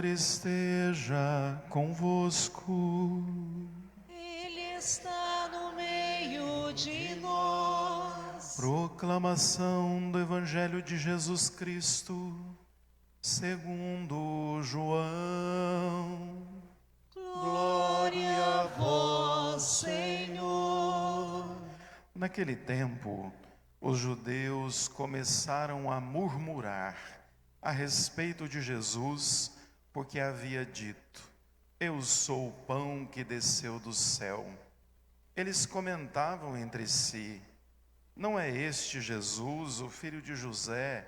Senhor esteja convosco. Ele está no meio de nós. Proclamação do Evangelho de Jesus Cristo, segundo João. Glória a vós, Senhor. Naquele tempo, os judeus começaram a murmurar a respeito de Jesus, porque havia dito: eu sou o pão que desceu do céu. Eles comentavam entre si: não é este Jesus, o filho de José?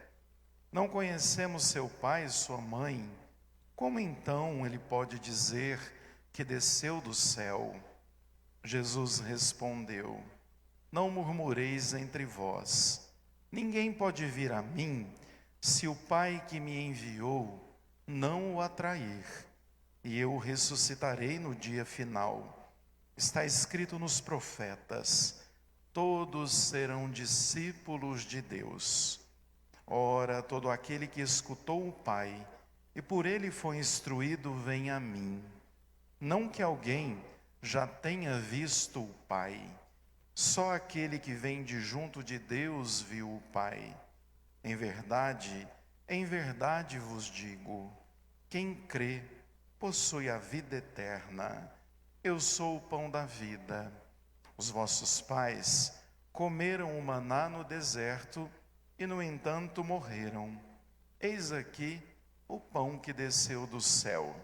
Não conhecemos seu pai e sua mãe? Como então ele pode dizer que desceu do céu? Jesus respondeu: não murmureis entre vós. Ninguém pode vir a mim se o Pai que me enviou não o atrair, e eu o ressuscitarei no dia final. Está escrito nos profetas: todos serão discípulos de Deus. Ora, todo aquele que escutou o Pai e por ele foi instruído, vem a mim. Não que alguém já tenha visto o Pai, só aquele que vem de junto de Deus viu o Pai. Em verdade vos digo, quem crê possui a vida eterna. Eu sou o pão da vida. Os vossos pais comeram o maná no deserto e, no entanto, morreram. Eis aqui o pão que desceu do céu.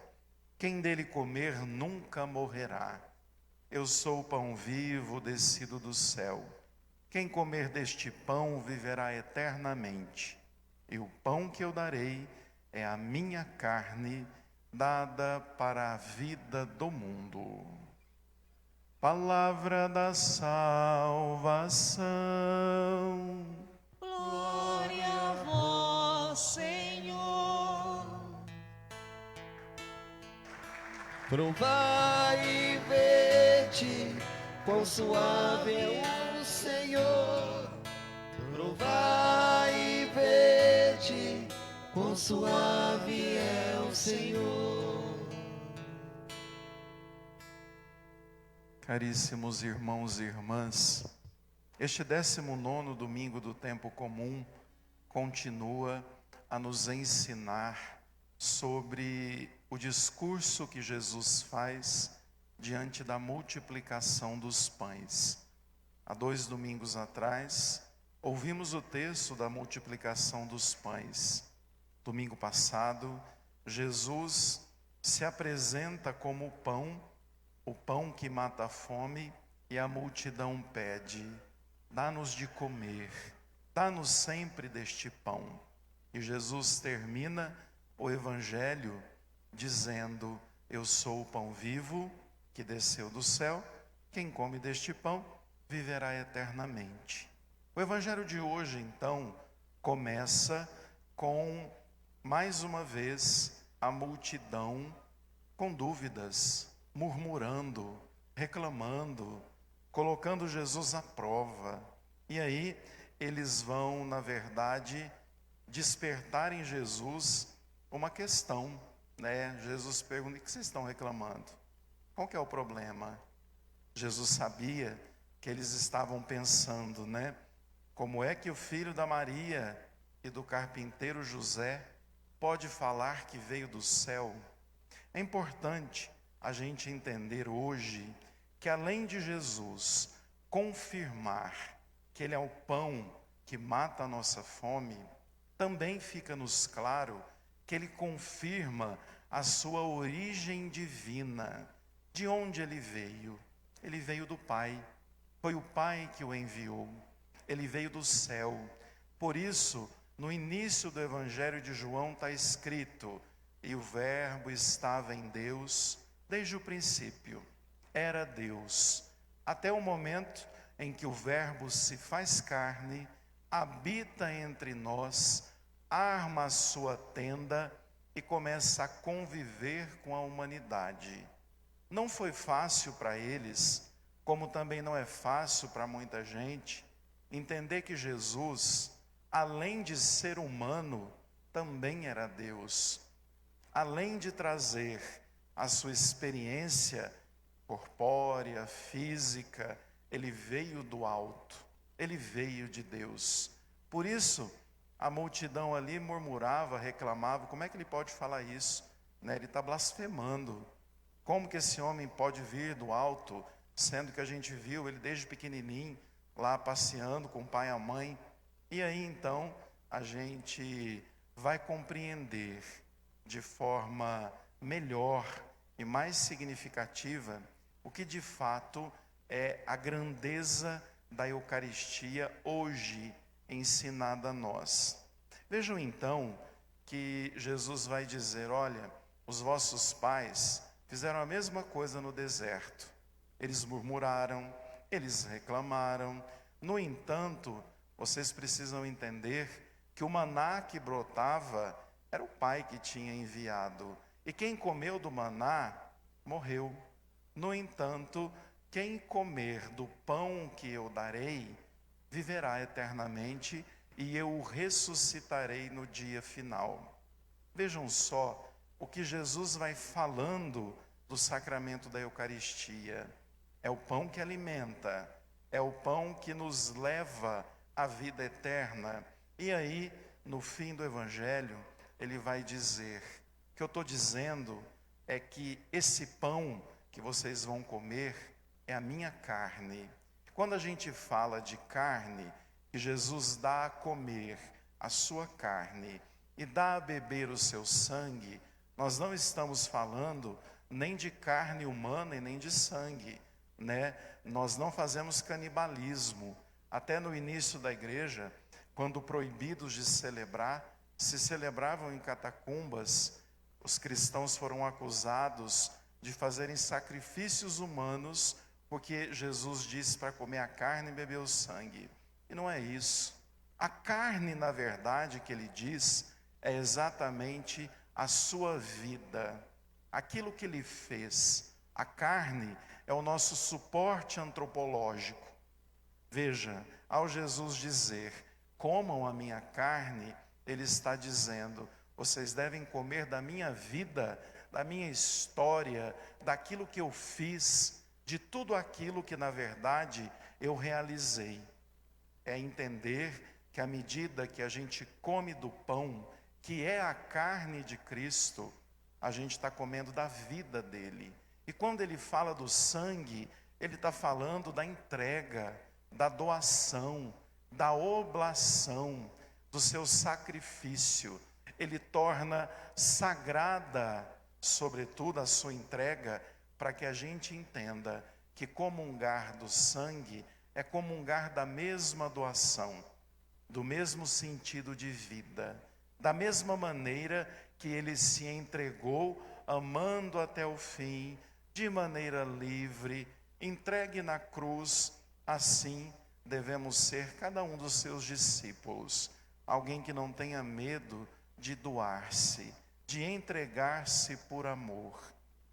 Quem dele comer nunca morrerá. Eu sou o pão vivo descido do céu. Quem comer deste pão viverá eternamente. E o pão que eu darei é a minha carne, dada para a vida do mundo. Palavra da salvação. Glória a vós, Senhor. Provai e vede quão suave é o Senhor. Provai e vede quão suave é o Senhor. Caríssimos irmãos e irmãs, este 19º domingo do tempo comum continua a nos ensinar sobre o discurso que Jesus faz diante da multiplicação dos pães. Há 2 domingos atrás, ouvimos o texto da multiplicação dos pães. Domingo passado, Jesus se apresenta como o pão que mata a fome, e a multidão pede: dá-nos de comer, dá-nos sempre deste pão. E Jesus termina o Evangelho dizendo: eu sou o pão vivo que desceu do céu, quem come deste pão viverá eternamente. O Evangelho de hoje, então, começa com, mais uma vez, a multidão com dúvidas, murmurando, reclamando, colocando Jesus à prova. E aí eles vão, na verdade, despertar em Jesus uma questão, né? Jesus pergunta: o que vocês estão reclamando? Qual que é o problema? Jesus sabia que eles estavam pensando, né? Como é que o filho da Maria e do carpinteiro José pode falar que veio do céu? É importante a gente entender hoje que, além de Jesus confirmar que Ele é o pão que mata a nossa fome, também fica-nos claro que Ele confirma a sua origem divina. De onde Ele veio? Ele veio do Pai. Foi o Pai que o enviou. Ele veio do céu. Por isso, no início do Evangelho de João está escrito: e o Verbo estava em Deus desde o princípio. Era Deus. Até o momento em que o Verbo se faz carne, habita entre nós, arma a sua tenda e começa a conviver com a humanidade. Não foi fácil para eles, como também não é fácil para muita gente, entender que Jesus, além de ser humano, também era Deus. além de trazer a sua experiência corpórea, física, ele veio do alto, ele veio de Deus. Por isso, a multidão ali murmurava, reclamava: como é que ele pode falar isso? Né? Ele está blasfemando. Como que esse homem pode vir do alto, sendo que a gente viu ele desde pequenininho, lá passeando com o pai e a mãe? E aí então, a gente vai compreender de forma melhor e mais significativa o que de fato é a grandeza da Eucaristia hoje ensinada a nós. Vejam então que Jesus vai dizer: olha, os vossos pais fizeram a mesma coisa no deserto. Eles murmuraram, eles reclamaram. No entanto, vocês precisam entender que o maná que brotava era o Pai que tinha enviado. E quem comeu do maná morreu. No entanto, quem comer do pão que eu darei, viverá eternamente, e eu o ressuscitarei no dia final. Vejam só o que Jesus vai falando do sacramento da Eucaristia. É o pão que alimenta, é o pão que nos leva à vida eterna. E aí, no fim do Evangelho, ele vai dizer: o que eu estou dizendo é que esse pão que vocês vão comer é a minha carne. Quando a gente fala de carne, que Jesus dá a comer a sua carne e dá a beber o seu sangue, nós não estamos falando nem de carne humana e nem de sangue, né? Nós não fazemos canibalismo. Até no início da igreja, quando proibidos de celebrar, se celebravam em catacumbas, os cristãos foram acusados de fazerem sacrifícios humanos, porque Jesus disse para comer a carne e beber o sangue. E não é isso. A carne, na verdade, que ele diz, é exatamente a sua vida, aquilo que ele fez. A carne é o nosso suporte antropológico. Veja, ao Jesus dizer: comam a minha carne, ele está dizendo: vocês devem comer da minha vida, da minha história, daquilo que eu fiz, de tudo aquilo que na verdade eu realizei. É entender que à medida que a gente come do pão, que é a carne de Cristo, a gente está comendo da vida dele. E quando ele fala do sangue, ele está falando da entrega, da doação, da oblação, do seu sacrifício. Ele torna sagrada, sobretudo, a sua entrega, para que a gente entenda que comungar do sangue é comungar da mesma doação, do mesmo sentido de vida, da mesma maneira que ele se entregou, amando até o fim, de maneira livre, entregue na cruz. Assim devemos ser cada um dos seus discípulos, alguém que não tenha medo de doar-se, de entregar-se por amor.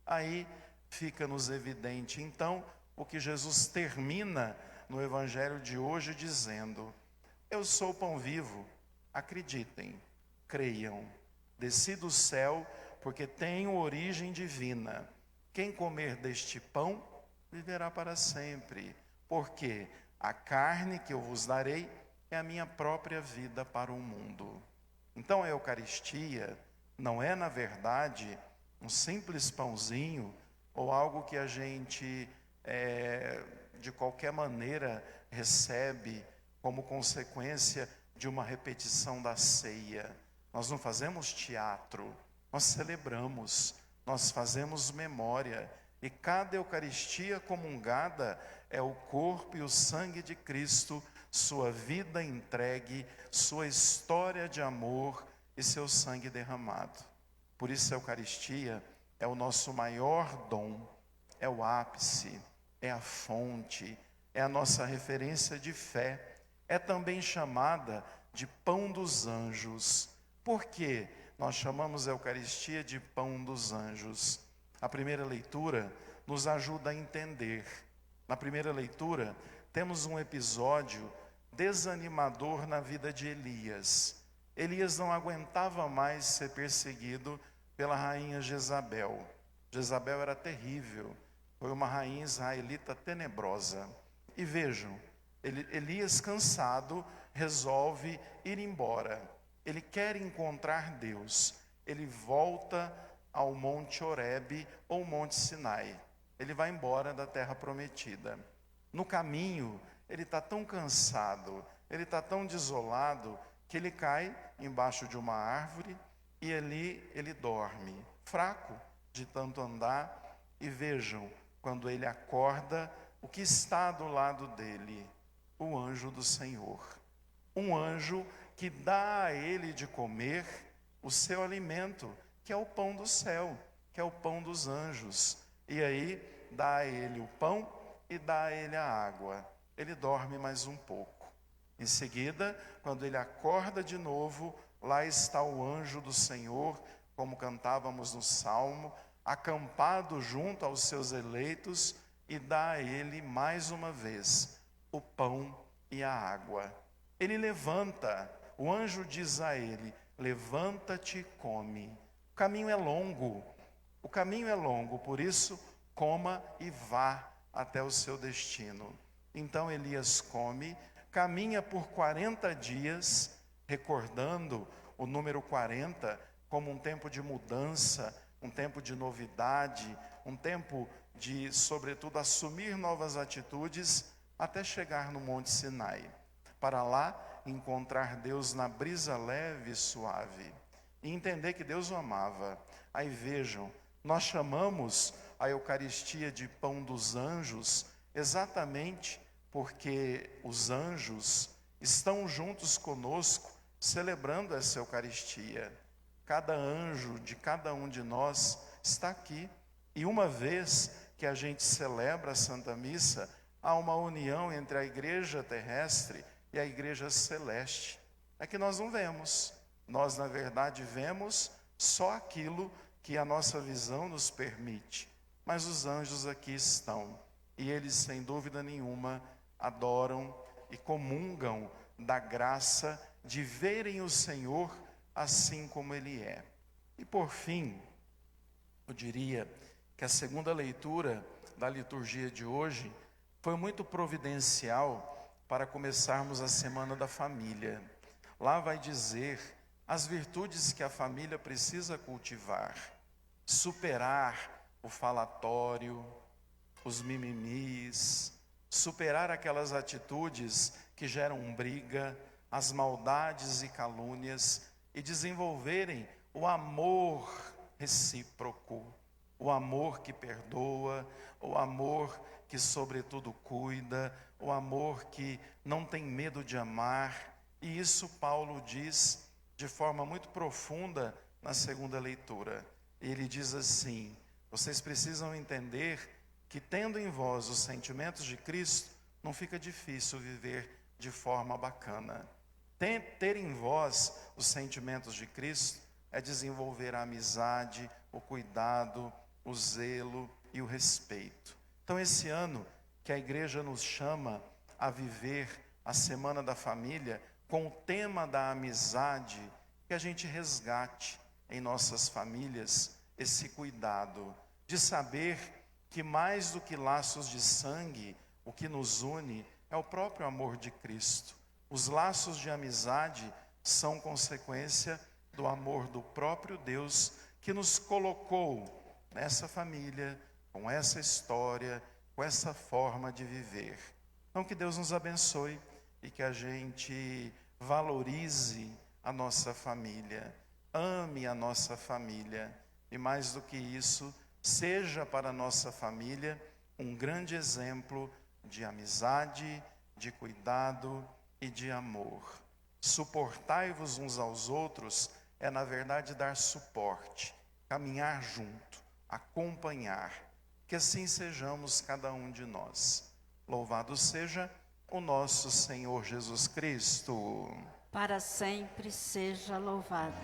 Aí fica-nos evidente, então, o que Jesus termina no Evangelho de hoje dizendo: eu sou o pão vivo, acreditem, creiam, desci do céu porque tenho origem divina. Quem comer deste pão viverá para sempre, porque a carne que eu vos darei é a minha própria vida para o mundo. Então a Eucaristia não é, na verdade, um simples pãozinho ou algo que a gente, de qualquer maneira, recebe como consequência de uma repetição da ceia. Nós não fazemos teatro, nós celebramos, nós fazemos memória. E cada Eucaristia comungada é o corpo e o sangue de Cristo, sua vida entregue, sua história de amor e seu sangue derramado. Por isso a Eucaristia é o nosso maior dom, é o ápice, é a fonte, é a nossa referência de fé. É também chamada de pão dos anjos. Por quê? Nós chamamos a Eucaristia de pão dos anjos. A primeira leitura nos ajuda a entender. Na primeira leitura, temos um episódio desanimador na vida de Elias. Elias não aguentava mais ser perseguido pela rainha Jezabel. Jezabel era terrível, foi uma rainha israelita tenebrosa. E vejam, Elias, cansado, resolve ir embora. Ele quer encontrar Deus. Ele volta ao Monte Horebe ou Monte Sinai. Ele vai embora da terra prometida. No caminho, ele está tão cansado, ele está tão desolado, que ele cai embaixo de uma árvore e ali ele dorme, fraco de tanto andar. E vejam, quando ele acorda, o que está do lado dele? O anjo do Senhor. Um anjo que dá a ele de comer o seu alimento, que é o pão do céu, que é o pão dos anjos. E aí dá a ele o pão e dá a ele a água. Ele dorme mais um pouco. Em seguida, quando ele acorda de novo, lá está o anjo do Senhor, como cantávamos no Salmo, acampado junto aos seus eleitos, e dá a ele mais uma vez o pão e a água. Ele levanta, o anjo diz a ele: levanta-te e come. O caminho é longo, por isso coma e vá até o seu destino. Então Elias come, caminha por 40 dias, recordando o número 40 como um tempo de mudança, um tempo de novidade, um tempo de, sobretudo, assumir novas atitudes, até chegar no Monte Sinai, para lá encontrar Deus na brisa leve e suave, e entender que Deus o amava. Aí vejam, nós chamamos a Eucaristia de pão dos anjos, exatamente porque os anjos estão juntos conosco, celebrando essa Eucaristia. Cada anjo de cada um de nós está aqui. E uma vez que a gente celebra a Santa Missa, há uma união entre a igreja terrestre e a igreja celeste. É que nós não vemos. Nós, na verdade, vemos só aquilo que a nossa visão nos permite. Mas os anjos aqui estão. E eles, sem dúvida nenhuma, adoram e comungam da graça de verem o Senhor assim como Ele é. E por fim, eu diria que a segunda leitura da liturgia de hoje foi muito providencial para começarmos a Semana da Família. Lá vai dizer as virtudes que a família precisa cultivar, superar o falatório, os mimimis, superar aquelas atitudes que geram briga, as maldades e calúnias, e desenvolverem o amor recíproco, o amor que perdoa, o amor que sobretudo cuida, o amor que não tem medo de amar. E isso Paulo diz de forma muito profunda na segunda leitura. Ele diz assim: vocês precisam entender que, tendo em vós os sentimentos de Cristo, não fica difícil viver de forma bacana. Ter em vós os sentimentos de Cristo é desenvolver a amizade, o cuidado, o zelo e o respeito. Então, esse ano que a igreja nos chama a viver a Semana da Família com o tema da amizade, que a gente resgate em nossas famílias esse cuidado de saber que, mais do que laços de sangue, o que nos une é o próprio amor de Cristo. Os laços de amizade são consequência do amor do próprio Deus, que nos colocou nessa família, com essa história, com essa forma de viver. Então, que Deus nos abençoe e que a gente valorize a nossa família, ame a nossa família, e mais do que isso, seja para a nossa família um grande exemplo de amizade, de cuidado e de amor. Suportai-vos uns aos outros é, na verdade, dar suporte, caminhar junto, acompanhar. Que assim sejamos cada um de nós. Louvado seja o nosso Senhor Jesus Cristo. Para sempre seja louvado.